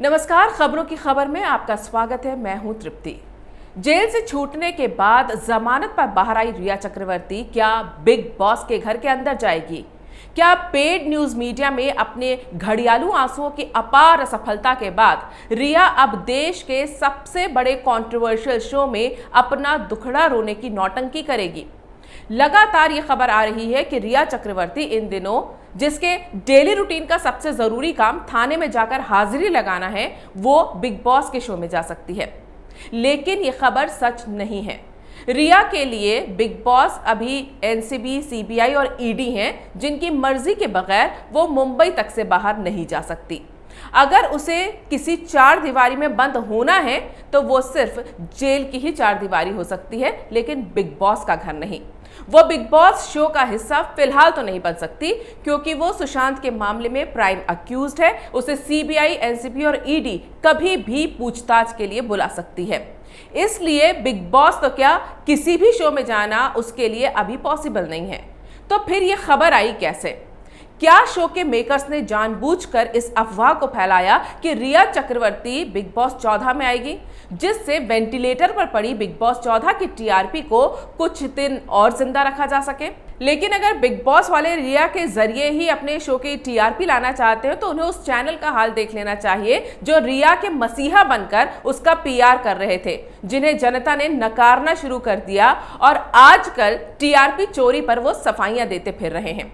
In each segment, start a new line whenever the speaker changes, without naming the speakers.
नमस्कार, खबरों की खबर में आपका स्वागत है। मैं हूं तृप्ति। जेल से छूटने के बाद जमानत पर बाहर आई रिया चक्रवर्ती क्या बिग बॉस के घर के अंदर जाएगी? क्या पेड न्यूज मीडिया में अपने घड़ियालू आंसुओं की अपार सफलता के बाद रिया अब देश के सबसे बड़े कंट्रोवर्शियल शो में अपना दुखड़ा रोने की नौटंकी करेगी? लगातार ये खबर आ रही है कि रिया चक्रवर्ती इन दिनों जिसके डेली रूटीन का सबसे जरूरी काम थाने में जाकर हाजिरी लगाना है, वो बिग बॉस के शो में जा सकती है। लेकिन ये खबर सच नहीं है। रिया के लिए बिग बॉस अभी एनसीबी, सीबीआई और ईडी हैं, जिनकी मर्जी के बगैर वो मुंबई तक से बाहर नहीं जा सकती। अगर उसे किसी चार दीवारी में बंद होना है तो वो सिर्फ जेल की ही चार दीवारी हो सकती है, लेकिन बिग बॉस का घर नहीं। वो बिग बॉस शो का हिस्सा फिलहाल तो नहीं बन सकती, क्योंकि वो सुशांत के मामले में प्राइम अक्यूज्ड है। उसे सीबीआई, एनसीबी और ईडी कभी भी पूछताछ के लिए बुला सकती है। इसलिए बिग बॉस तो क्या, किसी भी शो में जाना उसके लिए अभी पॉसिबल नहीं है। तो फिर ये खबर आई कैसे? क्या शो के मेकर्स ने जानबूझकर इस अफवाह को फैलाया कि रिया चक्रवर्ती बिग बॉस 14 में आएगी, जिससे वेंटिलेटर पर पड़ी बिग बॉस 14 की टीआरपी को कुछ दिन और जिंदा रखा जा सके? लेकिन अगर बिग बॉस वाले रिया के जरिए ही अपने शो की टीआरपी लाना चाहते हो तो उन्हें उस चैनल का हाल देख लेना चाहिए जो रिया के मसीहा बनकर उसका पीआर कर रहे थे, जिन्हें जनता ने नकारना शुरू कर दिया और आजकल टीआरपी चोरी पर वो सफाइयां देते फिर रहे हैं।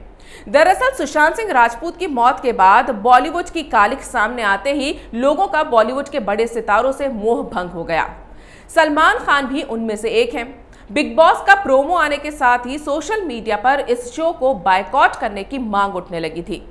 दरअसल सुशांत सिंह राजपूत की मौत के बाद बॉलीवुड की कालिख सामने आते ही लोगों का बॉलीवुड के बड़े सितारों से मोह भंग हो गया। सलमान खान भी उनमें से एक हैं। बिग बॉस का प्रोमो आने के साथ ही सोशल मीडिया पर इस शो को बायकॉट करने की मांग उठने लगी थी।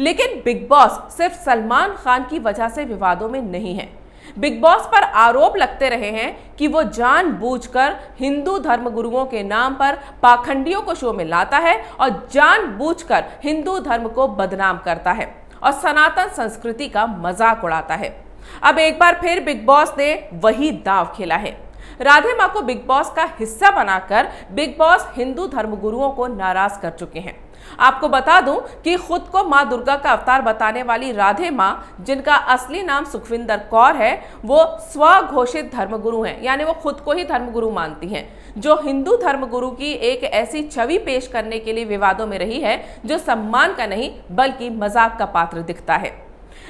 लेकिन बिग बॉस सिर्फ सलमान खान की वजह से विवादों में नहीं है। बिग बॉस पर आरोप लगते रहे हैं कि वो जानबूझकर हिंदू धर्मगुरुओं के नाम पर पाखंडियों को शो में लाता है और जानबूझकर हिंदू धर्म को बदनाम करता है और सनातन संस्कृति का मजाक उड़ाता है। अब एक बार फिर बिग बॉस ने वही दांव खेला है। राधे मां को बिग बॉस का हिस्सा बनाकर बिग बॉस हिंदू धर्मगुरुओं को नाराज कर चुके हैं। आपको बता दूं कि खुद को मां दुर्गा का अवतार बताने वाली राधे मां, जिनका असली नाम सुखविंदर कौर है, वो स्वघोषित धर्मगुरु हैं, यानी वो खुद को ही धर्मगुरु मानती हैं, जो हिंदू धर्मगुरु की एक ऐसी छवि पेश करने के लिए विवादों में रही है जो सम्मान का नहीं बल्कि मजाक का पात्र दिखता है।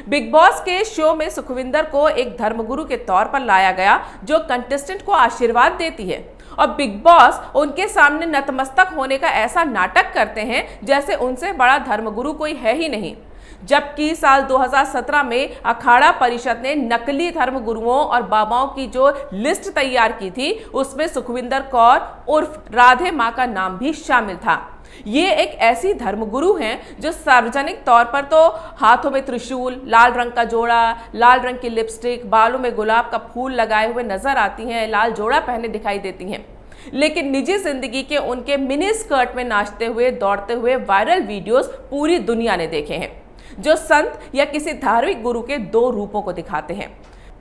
बिग बॉस के शो में सुखविंदर को एक धर्मगुरु के तौर पर लाया गया जो कंटेस्टेंट को आशीर्वाद देती है, और बिग बॉस उनके सामने नतमस्तक होने का ऐसा नाटक करते हैं जैसे उनसे बड़ा धर्मगुरु कोई है ही नहीं। जबकि साल 2017 में अखाड़ा परिषद ने नकली धर्मगुरुओं और बाबाओं की जो लिस्ट तैयार की थी, उसमें सुखविंदर कौर उर्फ राधे मां का नाम भी शामिल था। ये एक ऐसी धर्मगुरु हैं जो सार्वजनिक तौर पर तो हाथों में त्रिशूल, लाल रंग का जोड़ा, लाल रंग की लिपस्टिक, बालों में गुलाब का फूल लगाए हुए नजर आती हैं, लाल जोड़ा पहने दिखाई देती हैं। लेकिन निजी जिंदगी के उनके मिनी स्कर्ट में नाचते हुए, दौड़ते हुए वायरल वीडियोस पूरी दुनिया ने देखे हैं, जो संत या किसी धार्मिक गुरु के दो रूपों को दिखाते हैं।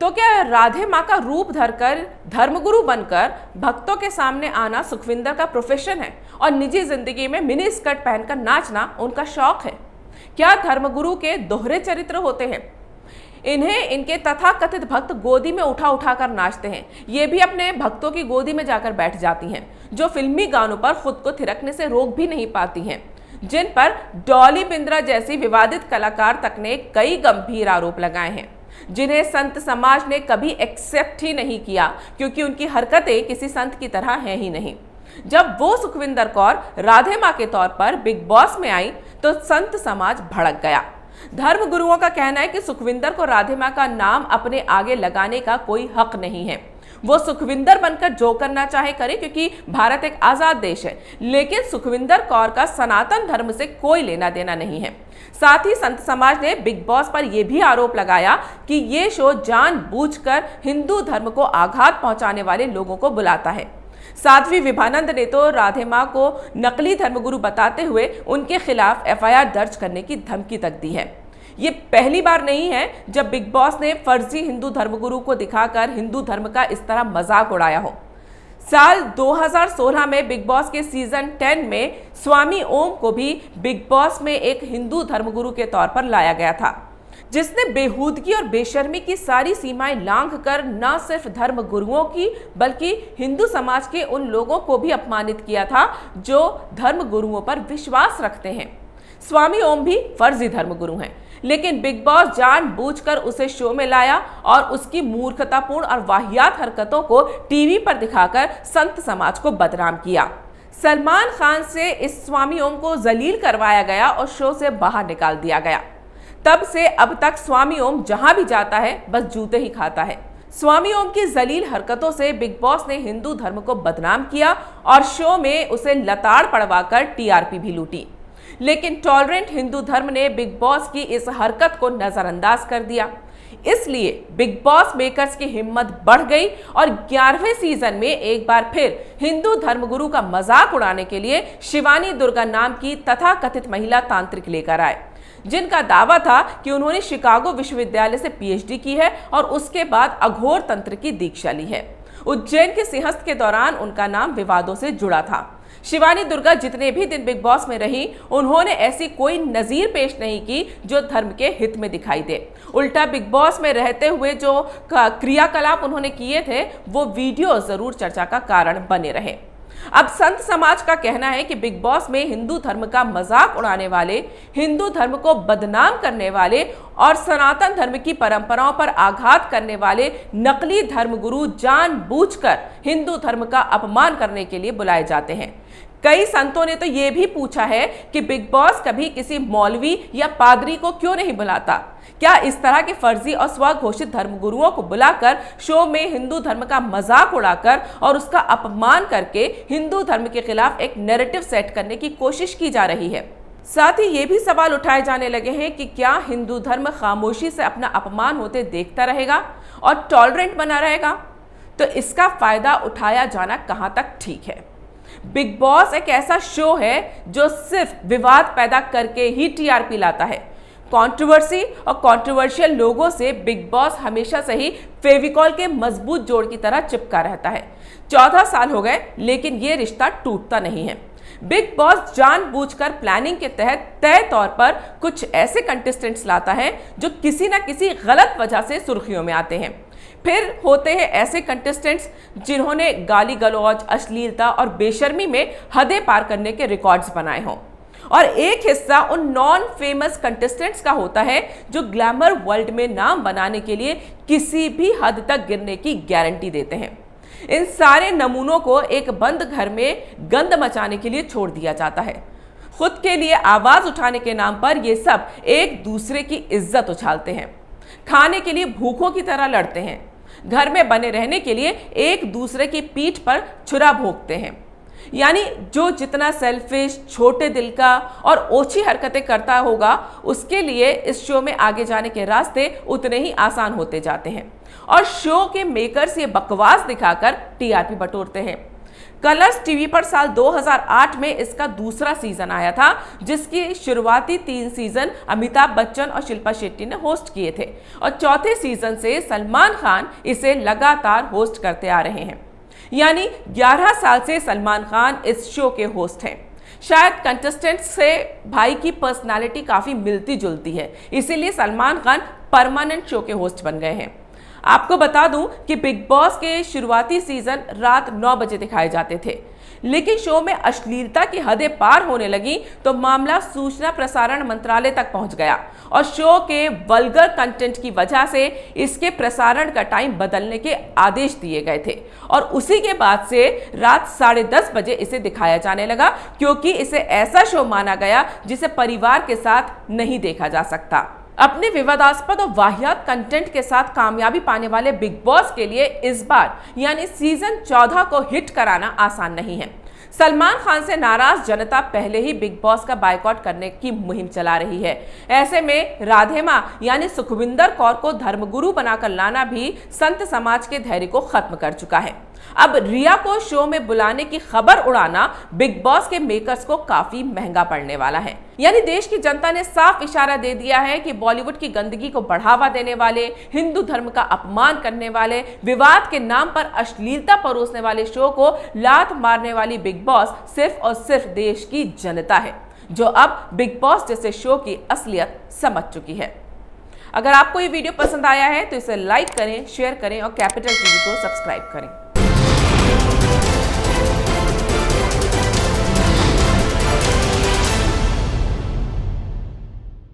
तो क्या राधे मां का रूप धरकर धर्मगुरु बनकर भक्तों के सामने आना सुखविंदर का प्रोफेशन है और निजी जिंदगी में मिनी स्कर्ट पहनकर नाचना उनका शौक है? क्या धर्मगुरु के दोहरे चरित्र होते हैं? इन्हें इनके तथाकथित भक्त गोदी में उठा उठा कर नाचते हैं। ये भी अपने भक्तों की गोदी में जाकर बैठ जाती हैं, जो फिल्मी गानों पर खुद को थिरकने से रोक भी नहीं पाती हैं, जिन पर डॉली बिंद्रा जैसी विवादित कलाकार तक ने कई गंभीर आरोप लगाए हैं, जिन्हें संत समाज ने कभी एक्सेप्ट ही नहीं किया, क्योंकि उनकी हरकतें किसी संत की तरह हैं ही नहीं। जब वो सुखविंदर कौर राधे मां के तौर पर बिग बॉस में आई तो संत समाज भड़क गया। धर्मगुरुओं का कहना है कि सुखविंदर को राधे मां का नाम अपने आगे लगाने का कोई हक नहीं है। वो सुखविंदर बनकर जो करना चाहे करे, क्योंकि भारत एक आजाद देश है। लेकिन सुखविंदर कौर का सनातन धर्म से कोई लेना देना नहीं है। साथ ही संत समाज ने बिग बॉस पर यह भी आरोप लगाया कि ये शो जानबूझकर हिंदू धर्म को आघात पहुंचाने वाले लोगों को बुलाता है। साध्वी विभानंद ने तो राधे मां को नकली धर्मगुरु बताते हुए उनके खिलाफ एफआईआर दर्ज करने की धमकी तक दी है। ये पहली बार नहीं है जब बिग बॉस ने फर्जी हिंदू धर्मगुरु को दिखाकर हिंदू धर्म का इस तरह मजाक उड़ाया हो। साल 2016 में बिग बॉस के सीजन 10 में स्वामी ओम को भी बिग बॉस में एक हिंदू धर्मगुरु के तौर पर लाया गया था। जिसने बेहूदगी और बेशर्मी की सारी सीमाएं लांघकर न सिर्फ धर्म गुरुओं की बल्कि हिंदू समाज के उन लोगों को भी अपमानित किया था जो धर्म गुरुओं पर विश्वास रखते हैं। स्वामी ओम भी फर्जी धर्म गुरु हैं, लेकिन बिग बॉस जानबूझकर उसे शो में लाया और उसकी मूर्खतापूर्ण और वाहियात हरकतों को टीवी पर दिखाकर संत समाज को बदनाम किया। सलमान खान से इस स्वामी ओम को जलील करवाया गया और शो से बाहर निकाल दिया गया। तब से अब तक स्वामी ओम जहां भी जाता है बस जूते ही खाता है। स्वामी ओम की जलील हरकतों से बिग बॉस ने हिंदू धर्म को बदनाम किया और शो में उसे लताड़ पड़वाकर टीआरपी भी लूटी। लेकिन टॉलरेंट हिंदू धर्म ने बिग बॉस की इस हरकत को नजरअंदाज कर दिया। इसलिए बिग बॉस मेकर्स की हिम्मत बढ़ गई और 11वें सीजन में एक बार फिर हिंदू धर्मगुरु का मजाक उड़ाने के लिए शिवानी दुर्गा नाम की तथाकथित महिला तांत्रिक लेकर आए, जिनका दावा था कि उन्होंने शिकागो विश्वविद्यालय से पीएचडी की है और उसके बाद अघोर तंत्र की दीक्षा ली है। उज्जैन के सिंहस्थ के दौरान उनका नाम विवादों से जुड़ा था। शिवानी दुर्गा जितने भी दिन बिग बॉस में रही, उन्होंने ऐसी कोई नजीर पेश नहीं की जो धर्म के हित में दिखाई दे। उल्टा बिग बॉस में रहते हुए जो क्रियाकलाप उन्होंने किए थे वो वीडियो जरूर चर्चा का कारण बने रहे। अब संत समाज का कहना है कि बिग बॉस में हिंदू धर्म का मजाक उड़ाने वाले, हिंदू धर्म को बदनाम करने वाले और सनातन धर्म की परंपराओं पर आघात करने वाले नकली धर्मगुरु जानबूझकर हिंदू धर्म का अपमान करने के लिए बुलाए जाते हैं। कई संतों ने तो ये भी पूछा है कि बिग बॉस कभी किसी मौलवी या पादरी को क्यों नहीं बुलाता। क्या इस तरह के फर्जी और स्वघोषित धर्मगुरुओं को बुलाकर शो में हिंदू धर्म का मजाक उड़ाकर और उसका अपमान करके हिंदू धर्म के खिलाफ एक नैरेटिव सेट करने की कोशिश की जा रही है? साथ ही ये भी सवाल उठाए जाने लगे हैं कि क्या हिंदू धर्म खामोशी से अपना अपमान होते देखता रहेगा और टॉलरेंट बना रहेगा? तो इसका फायदा उठाया जाना कहां तक ठीक है? बिग बॉस एक ऐसा शो है जो सिर्फ विवाद पैदा करके ही टीआरपी लाता है। कंट्रोवर्सी और कंट्रोवर्शियल लोगों से बिग बॉस हमेशा से ही फेविकॉल के मजबूत जोड़ की तरह चिपका रहता है। 14 साल हो गए लेकिन ये रिश्ता टूटता नहीं है। बिग बॉस जानबूझकर प्लानिंग के तहत तय तौर पर कुछ ऐसे कंटेस्टेंट्स लाता है जो किसी न किसी गलत वजह से सुर्खियों में आते हैं। फिर होते हैं ऐसे कंटेस्टेंट्स जिन्होंने गाली गलौज, अश्लीलता और बेशर्मी में हदें पार करने के रिकॉर्ड्स बनाए हों, और एक हिस्सा उन नॉन फेमस कंटेस्टेंट्स का होता है जो ग्लैमर वर्ल्ड में नाम बनाने के लिए किसी भी हद तक गिरने की गारंटी देते हैं। इन सारे नमूनों को एक बंद घर में गंद मचाने के लिए छोड़ दिया जाता है। खुद के लिए आवाज उठाने के नाम पर ये सब एक दूसरे की इज्जत उछालते हैं, खाने के लिए भूखों की तरह लड़ते हैं, घर में बने रहने के लिए एक दूसरे की पीठ पर छुरा भोंकते हैं। यानी जो जितना सेल्फिश, छोटे दिल का और ओछी हरकतें करता होगा उसके लिए इस शो में आगे जाने के रास्ते उतने ही आसान होते जाते हैं और शो के मेकर्स ये बकवास दिखाकर टीआरपी बटोरते हैं। कलर्स टीवी पर साल 2008 में इसका दूसरा सीजन आया था, जिसकी शुरुआती 3 सीजन अमिताभ बच्चन और शिल्पा शेट्टी ने होस्ट किए थे और चौथे सीजन से सलमान खान इसे लगातार होस्ट करते आ रहे हैं। यानी 11 साल से सलमान खान इस शो के होस्ट हैं। शायद कंटेस्टेंट्स से भाई की पर्सनालिटी काफी मिलती जुलती है, इसीलिए सलमान खान परमानेंट शो के होस्ट बन गए हैं। आपको बता दूं कि बिग बॉस के शुरुआती सीजन रात 9 बजे दिखाए जाते थे, लेकिन शो में अश्लीलता की हदें पार होने लगी तो मामला सूचना प्रसारण मंत्रालय तक पहुंच गया और शो के वल्गर कंटेंट की वजह से इसके प्रसारण का टाइम बदलने के आदेश दिए गए थे और उसी के बाद से रात 10:30 बजे इसे दिखाया जाने लगा, क्योंकि इसे ऐसा शो माना गया जिसे परिवार के साथ नहीं देखा जा सकता। अपने विवादास्पद और वाहियात कंटेंट के साथ कामयाबी पाने वाले बिग बॉस के लिए इस बार यानी सीजन 14 को हिट कराना आसान नहीं है। सलमान खान से नाराज जनता पहले ही बिग बॉस का बायकॉट करने की मुहिम चला रही है। ऐसे में राधे मां यानी सुखविंदर कौर को धर्मगुरु बनाकर लाना भी संत समाज के धैर्य को खत्म कर चुका है। अब रिया को शो में बुलाने की खबर उड़ाना बिग बॉस के मेकर्स को काफी महंगा पड़ने वाला है। यानी देश की जनता ने साफ इशारा दे दिया है कि बॉलीवुड की गंदगी को बढ़ावा देने वाले, हिंदू धर्म का अपमान करने वाले, विवाद के नाम पर अश्लीलता परोसने वाले शो को लात मारने वाली बिग बॉस सिर्फ और सिर्फ देश की जनता है, जो अब बिग बॉस जैसे शो की असलियत समझ चुकी है। अगर आपको ये वीडियो पसंद आया है तो इसे लाइक करें, शेयर करें और कैपिटल टीवी को सब्सक्राइब करें।